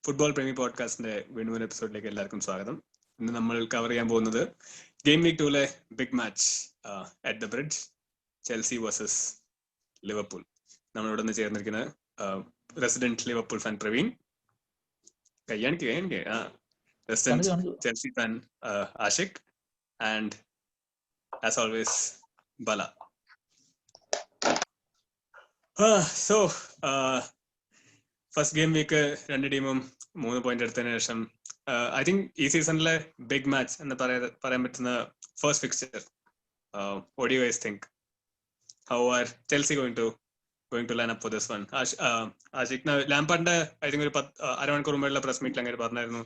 Football പ്രേമി പോഡ്കാസ്റ്റിന്റെ വീണ്ടും എപ്പിസോഡിലേക്ക് എല്ലാവർക്കും സ്വാഗതം. ഇന്ന് നമ്മൾ കവർ ചെയ്യാൻ പോകുന്നത് game week 2 big match at the Bridge, Chelsea versus Liverpool. നമ്മളിവിടെ നിന്ന് ചേർന്നിരിക്കുന്നത് resident Liverpool fan Praveen, resident Chelsea fan Ashiq, and as always Bala. First game week രണ്ട് ടീമും 3 പോയിന്റ് എടുത്തതിന് ശേഷം ഐ തിങ്ക് ഈ സീസണിലെ ബിഗ് മാച്ച് എന്ന് പറയാൻ പറ്റുന്ന first fixture. what do you guys think? How are Chelsea going to line up for this one? Ashiq, ലാംപാർഡിന്റെ ഐ തിങ്ക് ഒരു അരമണിക്കൂർ മുമ്പുള്ള പ്രസ് മീറ്റിൽ അങ്ങനെ പറഞ്ഞായിരുന്നു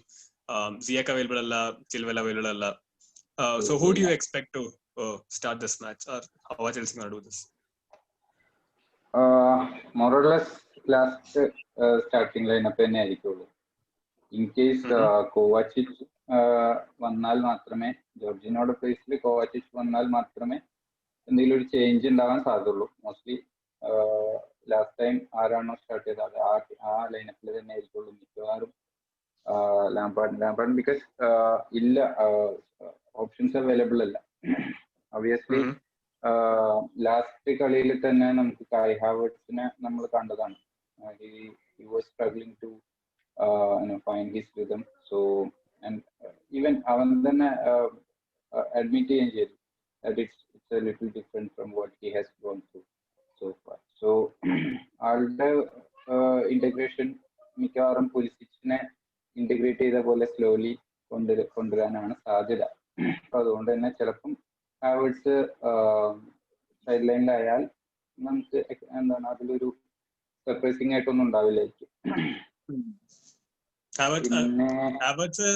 സിയാക്ക് അവൈലബിൾ അല്ല, ചിൽവെൽ അവൈലബിൾ അല്ല. So who do you expect to start this match, or how are Chelsea going to do this? More or less last starting lineup തന്നെ ആയിരിക്കുള്ളൂ. ഇൻ കേസ് കോവാച്ചിച്ച് വന്നാൽ മാത്രമേ, ജോർജിനോയുടെ പ്ലേസിൽ കോവാച്ചിച്ച് വന്നാൽ മാത്രമേ എന്തെങ്കിലും ഒരു ചേഞ്ച് ഉണ്ടാവാൻ സാധ്യതയുള്ളൂ. മോസ്റ്റ്ലി ലാസ്റ്റ് ടൈം ആരാണോ സ്റ്റാർട്ട് ചെയ്തത് ആ ലൈനപ്പിൽ തന്നെ ആയിരിക്കുള്ളൂ മിക്കവാറും ലാംപാർഡ് ബിക്കോസ് ഇല്ല, ഓപ്ഷൻസ് അവൈലബിൾ അല്ല. ഒബിയസ്ലി ലാസ്റ്റ് കളിയിൽ തന്നെ നമുക്ക് കൈ ഹാവർട്സിനെ നമ്മൾ കണ്ടതാണ്. He was struggling to find his rhythm. So and even avan thanne admit cheyan cheyidu that it's a little different from what he has gone through so far. So alde integration മിക്കവാറും പുലിസിച്ചിനെ integrate ചെയ്ത പോലെ slowly കൊണ്ടുവരാനാണ് സാധ്യത. അപ്പൊ അതുകൊണ്ട് തന്നെ ചിലപ്പം Havertz side ലൈനിലായാൽ നമുക്ക് എന്താണ് അതിലൊരു സർപ്രൈസിംഗ് ആയിട്ടൊന്നും ഉണ്ടാവില്ലായിരിക്കും. ഹാവർട്സ്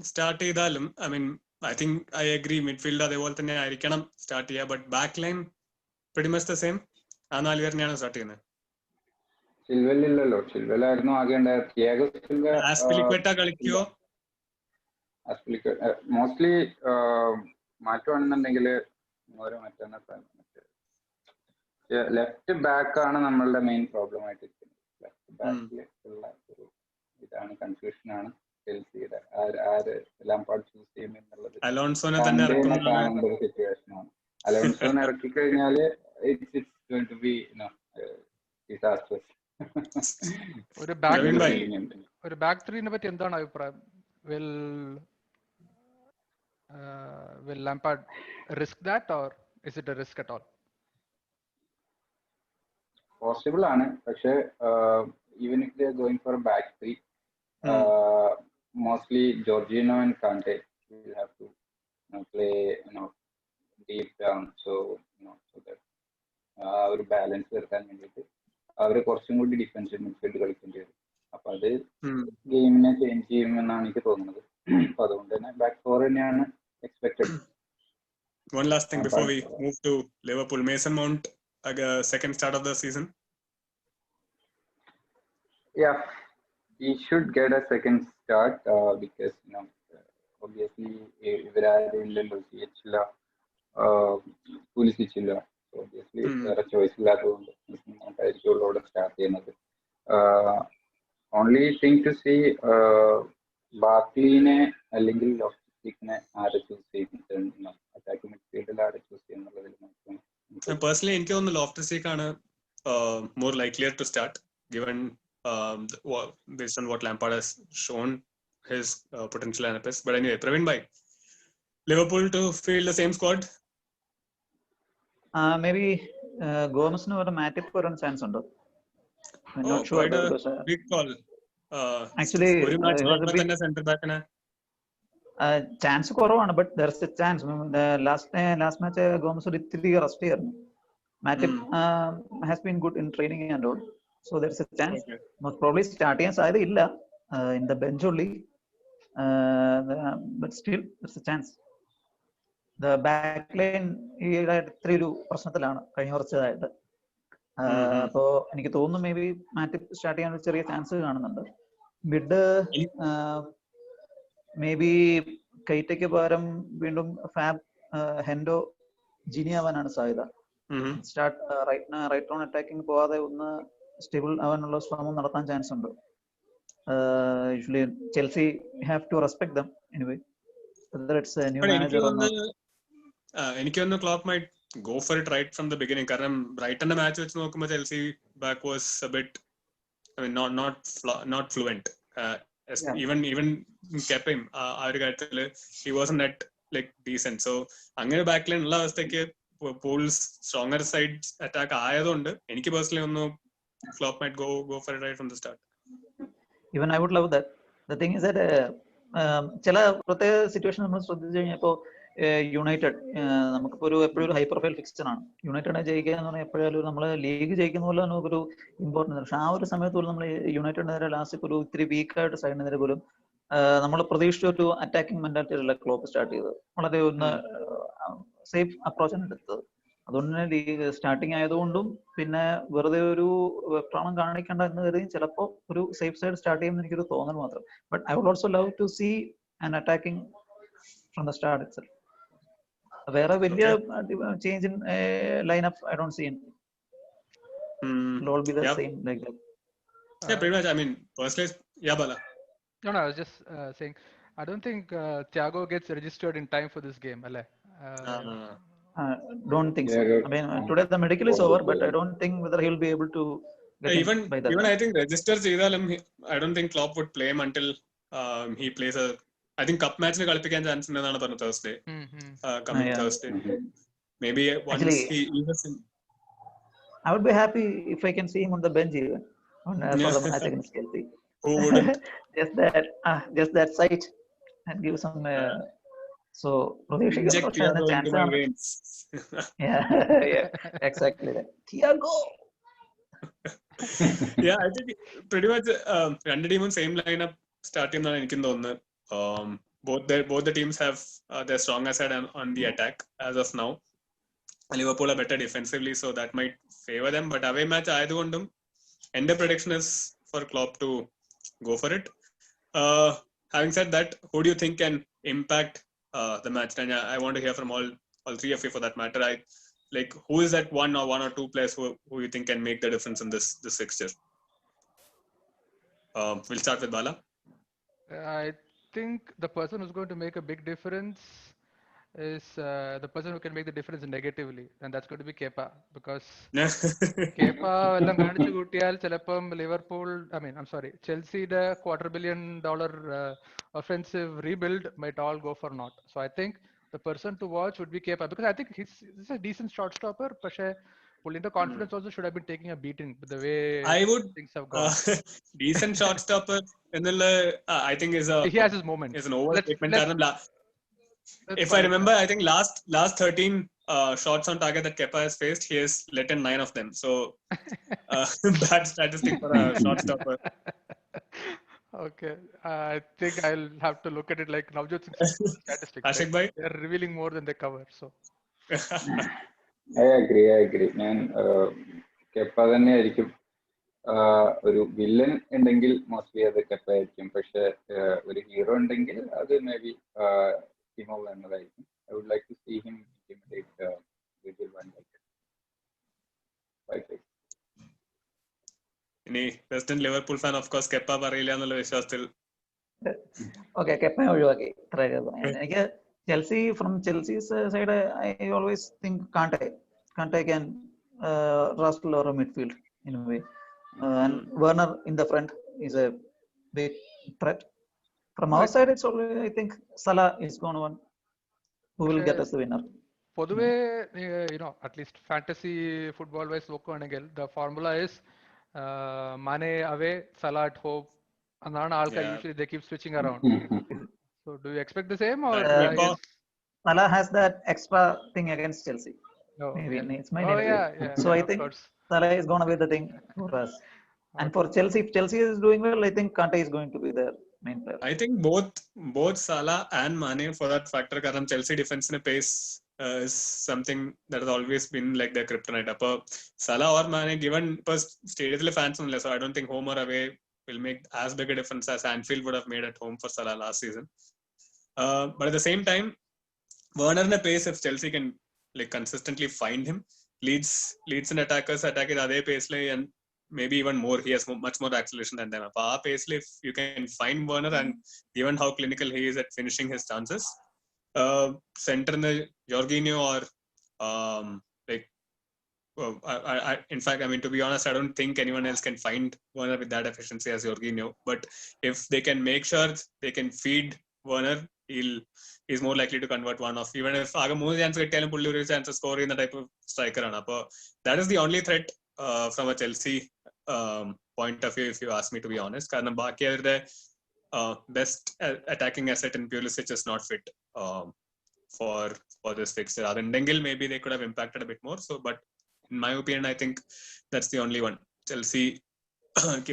സ്റ്റാർട്ട് ചെയ്താലും ഐ അഗ്രി മിഡ്ഫീൽഡ് അതേപോലെ തന്നെ ആയിരിക്കണം സ്റ്റാർട്ട് ചെയ്യുക. But back line pretty much the same. ആ 4 പേരെയാണ് സ്റ്റാർട്ട് ചെയ്യുന്നത്. ചിൽവെൽ ഇല്ലല്ലോ, ചിൽവെൽ ആയിരുന്നു ആകെ ഉണ്ടായത്. തിയാഗോ സിൽവ കളിക്കോ? മോസ്റ്റ്ലി മാറ്റുവാണെന്നുണ്ടെങ്കിൽ ലെഫ്റ്റ് ബാക്ക് ആണ് നമ്മളുടെ മെയിൻ പ്രോബ്ലം ആയിട്ടിരിക്കുന്നത്. ലെഫ്റ്റ് ബാക്കിലുള്ള ഒരു ഇതാണ്, കൺഫ്യൂഷൻ ആണ് ചെൽസിയുടെ. ആര് ലാംപാർഡ് ചൂസ് ചെയ്യും എന്നുള്ളത് കാണേണ്ട ഒരു സിറ്റുവേഷൻ ആണ്. അലോൺസോനെ ഇറക്കി കഴിഞ്ഞാല് it's going to be disaster. ഒരു ബാക്ക് ത്രീനെ പറ്റി എന്താണ് അഭിപ്രായം? Will Lampard risk that, or is it a risk at all? Possible ആണ്, പക്ഷേ even if they are going for back three, mostly Jorginho and Kante will have to play deep down. So ആ ഒരു balance വരുത്താൻ വേണ്ടിയിട്ട് അവർ കുറച്ചും കൂടി defensive midfield കളിക്കേണ്ടി വരും. അപ്പൊ അത് ഗെയിമിനെ ചേഞ്ച് ചെയ്യുമെന്നാണ് എനിക്ക് തോന്നുന്നത്. അപ്പൊ അതുകൊണ്ട് തന്നെ ബാക്ക് ഫോർ തന്നെയാണ് expected. One last thing before we move to Liverpool. Mason Mount, second start of the season. Yeah, he should get a second start because obviously ഇവരാരും ഇല്ലല്ലോ, CH Pulisic ഇല്ല. Obviously വേറെ ചോയ്സ് ഇല്ലാത്തതുകൊണ്ട് ആയിരിക്കുള്ളൂ അവിടെ start ചെയ്യുന്നത്. Only thing to see ബാക്ലീനെ അല്ലെങ്കിൽ ലോഫ്റ്റിനെ ആരെ choose ചെയ്യുന്നുണ്ട്, അറ്റാക്കിംഗ് മിഡ്ഫീൽഡിൽ ആരെ ചൂസ് ചെയ്യുന്നുള്ളതിൽ മാത്രം. Personally, എനിക്ക് തോന്നുന്നു ലോഫ്റ്റസ് ആണ് more likelier to start given based on what Lampard has shown his potential and abilities. But anyway, Praveen bhai, Liverpool to field the same squad? Maybe Gomez-ന് ഒരു മാറ്റപ്പ് വരാൻ chance ഉണ്ട്. I'm not sure because big call. Actually ഒരു match തന്നെ centre ബാക്കിനെ chance കുറവാണ്, but there is a chance. Last match Gomez ഒരു ഇത്തിരി rest ചെയ്യായിരുന്നു. മാറ്റിപ്പ് has been good in training and all, so there is a chance. Most probably start ചെയ്യാൻ സാധ്യതയില്ല, in the bench only, but still there is a chance. The back line ഇത്തിരി ഒരു പ്രശ്നത്തിലാണ് കഴിഞ്ഞ കുറച്ചതായിട്ട്. അപ്പോ എനിക്ക് തോന്നുന്നു മേ ബി മാറ്റിപ്പ് സ്റ്റാർട്ട് ചെയ്യാൻ ഒരു ചെറിയ ചാൻസ് കാണുന്നുണ്ട്. മിഡ് മേ ബി കൈറ്റയ്ക്ക് പകരം വീണ്ടും ഹെൻഡോ ജിനി ആവാനാണ് സാധ്യത. സ്റ്റാർട്ട് റൈറ്റ് ഓൺ അറ്റാക്കിംഗ് പോവാതെ ഒന്ന് സ്റ്റേബിൾ ആവാനുള്ള ശ്രമം നടത്താൻ ചാൻസ് ഉണ്ട്. Usually Chelsea have to respect them anyway, whether it's a new But manager or not. എനിക്ക് തോന്നുന്നു Klopp might go for it right from the beginning. കാരണം ബ്രൈറ്റന്റെ മാച്ച് വെച്ച് നോക്കുമ്പോൾ Chelsea back was a bit, I mean, not fluent. Even Kepa, ആ ഒരു കാര്യത്തില് he wasn't that like decent. So അങ്ങനെ ബാക്ക് ലൈൻ ഉള്ള അവസ്ഥയ്ക്ക് പൂൾസ് സ്ട്രോങ്ങർ സൈഡ് അറ്റാക്ക് ആയതുകൊണ്ട് എനിക്ക് പേഴ്സണലി ഒന്ന് flop might go for it right from the start. Even I would love that. The thing is that ചില പ്രത്യേക situation നമ്മൾ ശ്രദ്ധിച്ചു കഴിഞ്ഞാൽ ഇപ്പോൾ യുണൈറ്റഡ് നമുക്കിപ്പോൾ എപ്പോഴും ഒരു ഹൈ പ്രൊഫൈൽ ഫിക്സ്ചർ ആണ്. യുണൈറ്റഡിനെ ജയിക്കുക എന്ന് പറഞ്ഞാൽ എപ്പോഴും നമ്മൾ ലീഗ് ജയിക്കുന്ന പോലെ നമുക്കൊരു ഇമ്പോർട്ടൻസ്. പക്ഷെ ആ ഒരു സമയത്ത് പോലും നമ്മൾ യുണൈറ്റഡിനെതിരെ ലാസ്റ്റ് ഒരു ഇത്തിരി വീക്കായിട്ട് സൈഡിനെതിരെ പോലും നമ്മൾ പ്രതീക്ഷിച്ച ഒരു അറ്റാക്കിംഗ് മെന്റാലിറ്റിയിലുള്ള ക്ലോപ്പ് സ്റ്റാർട്ട് ചെയ്തത്. വളരെ ഒന്ന് സേഫ് അപ്രോച്ചാണ് എടുത്തത്. അതുകൊണ്ട് തന്നെ ലീഗ് സ്റ്റാർട്ടിങ് ആയതുകൊണ്ടും പിന്നെ വെറുതെ ഒരു വെപ്രാളം കാണിക്കേണ്ട എന്ന് കരുതി ചിലപ്പോൾ ഒരു സേഫ് സൈഡ് സ്റ്റാർട്ട് ചെയ്യുമെന്ന് എനിക്കൊരു തോന്നൽ മാത്രം. But I would also love to see an attacking from the start itself. വേറെ വലിയ change in lineup I don't see anything. It'll all be the same like that. Yeah, pretty much. I mean, personally, yeah, Bala. No, I was just saying, I don't think Thiago gets registered in time for this game, alle. Don't think so. I mean, today the medical is over, but I don't think whether he'll be able to get Even by that. I think register ചെയ്താലും I don't think Klopp would play him until he plays a, I think cup match കളിപ്പിക്കാൻ chance ഉണ്ടെന്നാണ് പറഞ്ഞത് Thursday. Coming Thursday. Maybe once Actually, he was in, I would be happy if I can see him on the bench even for the match against Chelsea. who wouldn't? just that sight and give some so Inject Thiago into my veins. yeah, exactly that. Thiago. Yeah, I think pretty much രണ്ട് ടീമും same lineup start ചെയ്യുന്നതാണ് എനിക്കും തോന്നുന്നത്. Both the teams have their stronger side on the attack as of now. Liverpool are better defensively, so that might favor them. But away match ആയതുകൊണ്ടും എൻ്റെ prediction is for Klopp to go for it. Having said that, who do you think can impact the match? And I want to hear from all three of you for that matter. Like, who is that one or two players who you think can make the difference in this fixture? We'll start with Bala. I think the person who's going to make a big difference is the person who can make the difference negatively, and that's going to be Kepa, because Kepa എല്ലാം കാണിച്ചു കൂട്ടിയാൽ ചിലപ്പം Liverpool, ചെൽസിയുടെ $250 million offensive rebuild might all go for naught. So I think the person to watch would be Kepa, because I think he's a decent shot stopper, പക്ഷേ പുള്ളിന്റെ confidence also should have been taking a beating with the way things have gone. Decent shot stopper എന്നുള്ള I think he has his moment. Is an overstatement. If I remember, I think last 13 shots on target that Kepa has faced, he has let in 9 of them. So bad statistic for a shot stopper. Okay, I think I'll have to look at it like Navjot Singh's statistics. Ashik bhai, they're revealing more than they cover. So I agree. ഞാൻ Kepa തന്നെ ആയിരിക്കും. ഒരു villain ഉണ്ടെങ്കിൽ mostly അത് Kepa ആയിരിക്കും. പക്ഷെ ഒരു hero ഉണ്ടെങ്കിൽ അത് മേ ബി Timo Werner ആയിരിക്കും. I would like to see him intimidate Virgil van Dijk. ഇനി resident Liverpool fan of course Kepa പറയില്ല എന്നുള്ള വിശ്വാസത്തിൽ ഓക്കെ, കെപ്പ ഒഴിവാക്കി. എനിക്ക് Chelsea's side I always think Kante can wrestle or a midfield in a way, and Werner in the front is a big threat. From our side, it's always, I think Salah is going to one who will get us the winner. പൊതുവേ at least fantasy football wise നോക്കുകയാണെങ്കിൽ the formula is Mane away, Salah at home, എന്നാണ് ആൾക്കാർ usually they keep switching around. So do you expect the same, or Salah has that extra thing against Chelsea? Maybe it's my so I think Salah is going to be the thing for us. And for Chelsea, if Chelsea is doing well, I think Kante is going to be their main player. I think both Salah and Mane for that factor, കാരണം Chelsea defense in a pace is something that has always been like their kryptonite. അപ്പോൾ Salah or Mane, given സ്റ്റേഡിയത്തിലെ fans ഒന്നുമില്ല, so I don't think home or away will make as big a difference as Anfield would have made at home for Salah last season. But at the same time, Werner in a pace, if Chelsea can like consistently find him, leads and attackers attack at അതേ pace and maybe even more. He has much more acceleration than them. Paisley, if you can find Werner, and given how clinical he is at finishing his chances, center in the Jorginho or like. In fact, I mean, to be honest, I don't think anyone else can find Werner with that efficiency as Jorginho. But if they can make sure they can feed Werner, he's more likely to convert one off. Even if ആകെ 3 chance കിട്ടിയാലും പുള്ളി ഒരു chance score ചെയ്യുന്ന type of striker ആണ്. അപ്പോൾ that is the only threat from a Chelsea point of view, if you ask me, to be honest. കാരണം ബാക്കി അവരുടെ best attacking asset in Pulisic is not fit for this fixture. അതുണ്ടെങ്കിൽ maybe they could have impacted a bit more. So, but in my opinion, I think that's the only one. Chelsea,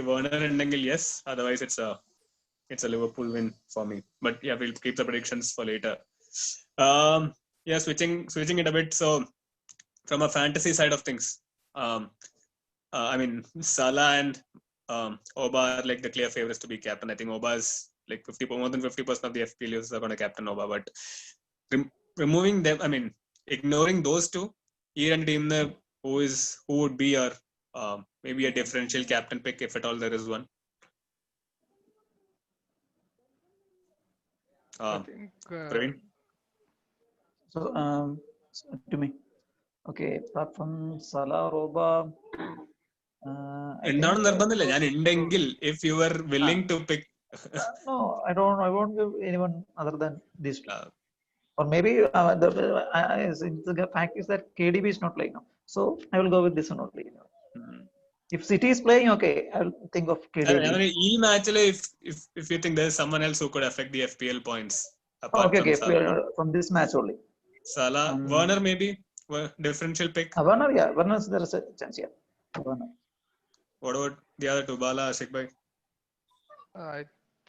Werner and yes. Otherwise, it's a Liverpool win for me. But yeah, we'll keep the predictions for later. Yeah, switching it a bit. So, from a fantasy side of things, I mean, Salah and Oba are like the clear favorites to be captain. I think Oba is like more than 50% of the FPL users are going to captain Oba. But removing them, I mean, ignoring those two, here and team who would be your maybe a differential captain pick, if at all there is one? I think Praveen? So, to me, okay, apart from Salah or Oba, എന്താണ് നിർബന്ധമില്ല, ഞാൻ ഉണ്ടെങ്കിൽ if you were willing to pick. No, I won't give anyone other than these two. Or maybe the fact is that KDB is not playing now, so I will go with this one only. If City is playing, okay, I will think of KDB. ഈ മാച്ചിൽ if you think there is someone else who could affect the FPL points apart Okay, from Salah. From this match only. Salah, Werner maybe differential pick. Werner, yeah, Werner, there is a chance, yeah. Werner. What about the other two, Bala, Ashik bhai? I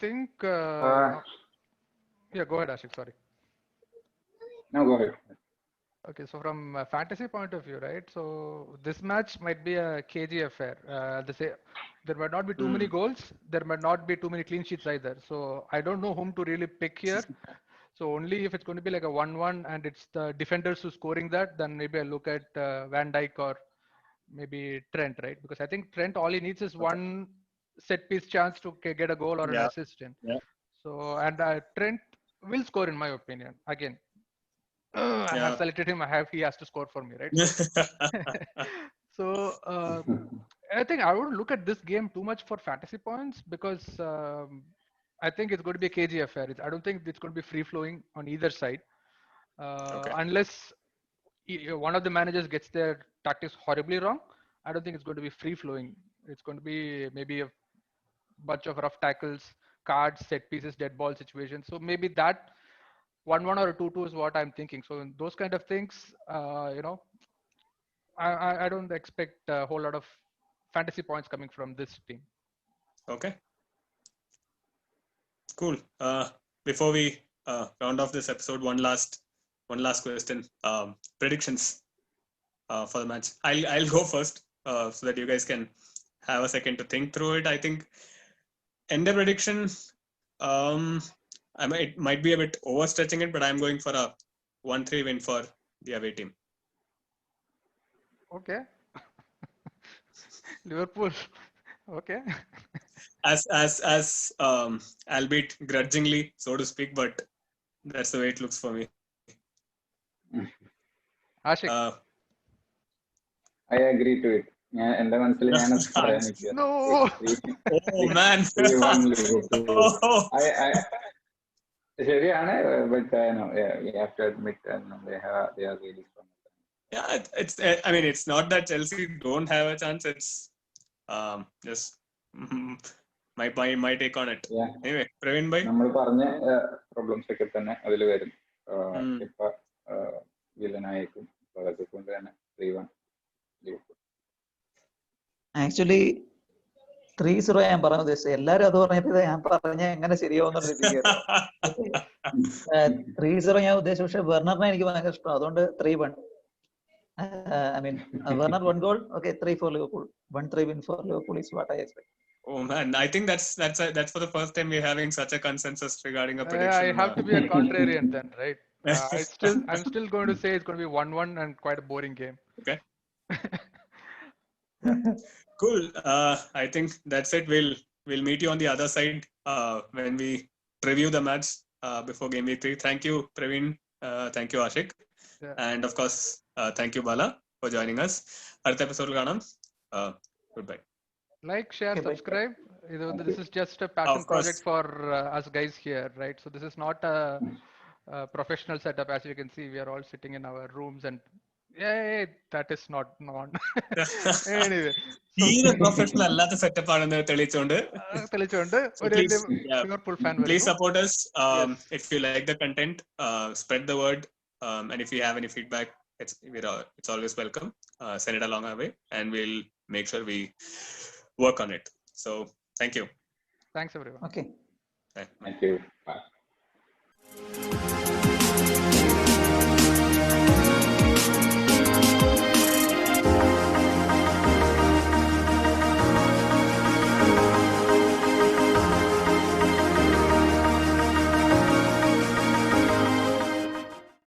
think yeah, go ahead, Ashik, sorry. No, go ahead. Okay, so from a fantasy point of view, right? So this match might be a KG affair. There might not be too many goals. There might not be too many clean sheets either. So I don't know whom to really pick here. So only if it's going to be like a 1-1 and it's the defenders who's scoring that, then maybe I look at Van Dijk or maybe Trent, right? Because I think Trent, all he needs is one set piece chance to get a goal or an assist in. Yeah. So, and Trent will score in my opinion. Again, I have selected him. He has to score for me, right? So I think I wouldn't look at this game too much for fantasy points because I think it's going to be a KG affair. I don't think it's going to be free flowing on either side, unless one of the managers gets their tactics horribly wrong. I don't think it's going to be free flowing. It's going to be maybe a bunch of rough tackles, cards, set pieces, dead ball situations. So maybe that 1-1 or a 2-2 is what I'm thinking. So in those kind of things, I don't expect a whole lot of fantasy points coming from this team. Okay. Cool. Before we round off this episode, one last question. Predictions for the match. I'll go first so that you guys can have a second to think through it. I think end of prediction. It might be a bit overstretching it, but I'm going for a 1-3 win for the away team. Okay. Liverpool. Okay. As albeit grudgingly, so to speak, but that's the way it looks for me. Ashik. I agree to it. എന്റെ മനസ്സിൽ ഞാൻ പറയാൻ നിൽക്കുക. No. Oh man. ശരിയാണ്, but we have to admit they are really strong. Yeah, I mean, it's not that Chelsea don't have a chance. It's just my take on it. Yeah. Anyway, Praveen bhai. നമ്മൾ പറഞ്ഞ problems ഒക്കെ തന്നെ അതിൽ വരും. ഇപ്പൊ വില്ലനായേക്കും, അതൊക്കെ കൊണ്ട് തന്നെ 3-1 ലിവർപൂൾ. ആക്ച്വലി 3-0 ഞാൻ പറയാൻ ഉദ്ദേശിച്ചത്. എല്ലാരും അത് പറഞ്ഞപ്പോൾ ഞാൻ പറഞ്ഞ എങ്ങനെ ശരിയാവുന്ന രീതിക്ക് 3-0 ഞാൻ ഉദ്ദേശിച്ചു. പക്ഷെ വെർണറിനെ എനിക്ക് ഭയങ്കര ഇഷ്ടം, അതുകൊണ്ട് 3-1. I mean, Werner 1 goal. Okay, 3 for Liverpool. 1-3 win for Liverpool is what I expect. Oh man, I think that's for the first time we're having such a consensus regarding a prediction. I have to be a contrarian then, right? I'm still going to say it's going to be 1-1 and quite a boring game. Okay. Cool. I think that's it. We'll meet you on the other side when we preview the match before game week 3. Thank you, Praveen. Thank you, Ashik. Yeah. And of course, thank you, Bala, for joining us. അടുത്ത എപ്പിസോഡിൽ കാണാം. Goodbye. Like, share, Okay, bye. subscribe. Thank This you. is just a passion Of course. project for us guys here, right? So this is not a professional setup. As you can see, we are all sitting in our rooms and yay, that is not non. Anyway, so തീരെ professional അല്ലാത്ത setup ആണെന്ന് തെളിയിച്ചുകൊണ്ട് തെളിച്ചുകൊണ്ട് ഒരു please, yeah, Liverpool fan please വരുന്നു. support us. Yes. If you like the content, spread the word. And if you have any feedback, it's always welcome. Send it along our way, and we'll make sure we work on it. So thank you. Thanks everyone. Okay. Bye. Thank you. Bye.